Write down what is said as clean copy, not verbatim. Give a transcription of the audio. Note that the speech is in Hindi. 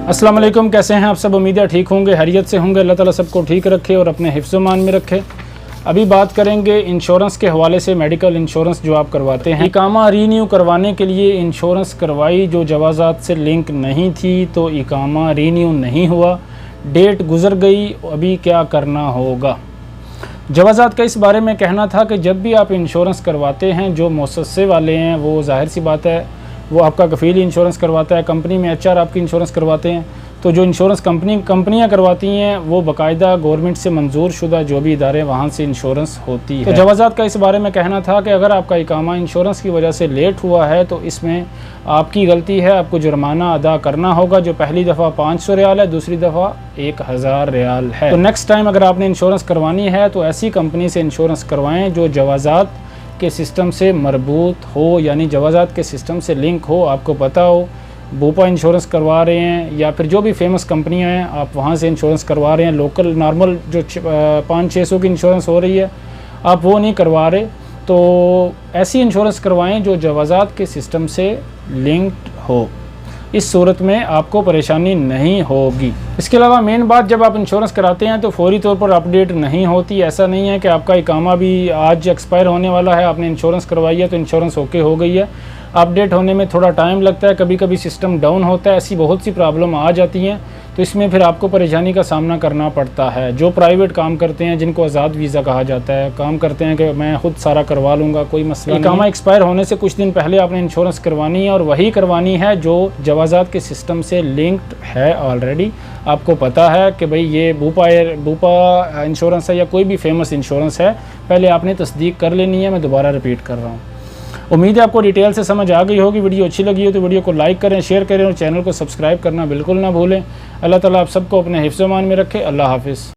अस्सलाम वालेकुम, कैसे हैं आप सब। उम्मीद है ठीक होंगे, हैरियत से होंगे। अल्लाह ताला सबको ठीक रखे और अपने हिफ्ज़-ओ-मान में रखे। अभी बात करेंगे इंश्योरेंस के हवाले से। मेडिकल इंश्योरेंस जो आप करवाते हैं, इकामा रीन्यू करवाने के लिए इंश्योरेंस करवाई जो जवाज़ात से लिंक नहीं थी, तो इकामा रीन्यू नहीं हुआ, डेट गुज़र गई, अभी क्या करना होगा। जवाज़ात का इस बारे में कहना था कि जब भी आप इंश्योरेंस करवाते हैं, जो मुअस्ससे वाले हैं वो ज़ाहिर सी बात है वो आपका कफ़ील इंश्योरेंस करवाता है, कंपनी में HR आपकी इंश्योरेंस करवाते हैं, तो जो इंश्योरेंस कंपनियां करवाती हैं वो बाकायदा गवर्नमेंट से मंजूर शुदा जो भी इदारे वहाँ से इंश्योरेंस होती है। तो जवाज़ात का इस बारे में कहना था कि अगर आपका इकामा इंश्योरेंस की वजह से लेट हुआ है तो इसमें आपकी गलती है, आपको जुर्माना अदा करना होगा, जो पहली दफ़ा 500 रियाल है, दूसरी दफ़ा 1000 रियाल है। तो नेक्स्ट टाइम अगर आपने इंश्योरेंस करवानी है तो ऐसी कंपनी से इंश्योरेंस करवाएँ जो जवाज़ात के सिस्टम से मरबूत हो, यानी जवाज़ात के सिस्टम से लिंक हो। आपको पता हो बूपा इंश्योरेंस करवा रहे हैं या फिर जो भी फेमस कंपनियां हैं आप वहां से इंश्योरेंस करवा रहे हैं, लोकल नॉर्मल जो 500-600 की इंश्योरेंस हो रही है आप वो नहीं करवा रहे, तो ऐसी इंश्योरेंस करवाएं जो जवाज़ात के सिस्टम से लिंक्ड हो। इस सूरत में आपको परेशानी नहीं होगी। इसके अलावा मेन बात, जब आप इंश्योरेंस कराते हैं तो फौरी तौर पर अपडेट नहीं होती। ऐसा नहीं है कि आपका इकामा भी आज एक्सपायर होने वाला है, आपने इंश्योरेंस करवाई है तो इंश्योरेंस ओके हो गई है। अपडेट होने में थोड़ा टाइम लगता है, कभी कभी सिस्टम डाउन होता है, ऐसी बहुत सी प्रॉब्लम आ जाती हैं, तो इसमें फिर आपको परेशानी का सामना करना पड़ता है। जो प्राइवेट काम करते हैं, जिनको आज़ाद वीज़ा कहा जाता है, काम करते हैं कि मैं खुद सारा करवा लूँगा, कोई मसला नहीं। इकामा एक्सपायर होने से कुछ दिन पहले आपने इंश्योरेंस करवानी है और वही करवानी है जो जवाज़ात के सिस्टम से लिंक्ड है ऑलरेडी। आपको पता है कि भाई ये बूपा इंश्योरेंस है या कोई भी फेमस इंश्योरेंस है, पहले आपने तस्दीक कर लेनी है। मैं दोबारा रिपीट कर रहा हूँ। उम्मीद है आपको डिटेल से समझ आ गई होगी। वीडियो अच्छी लगी हो तो वीडियो को लाइक करें, शेयर करें और चैनल को सब्सक्राइब करना बिल्कुल ना भूलें। अल्लाह ताला आप सबको अपने हिफ्ज़-ओ-मान में रखे। अल्लाह हाफ़िज़।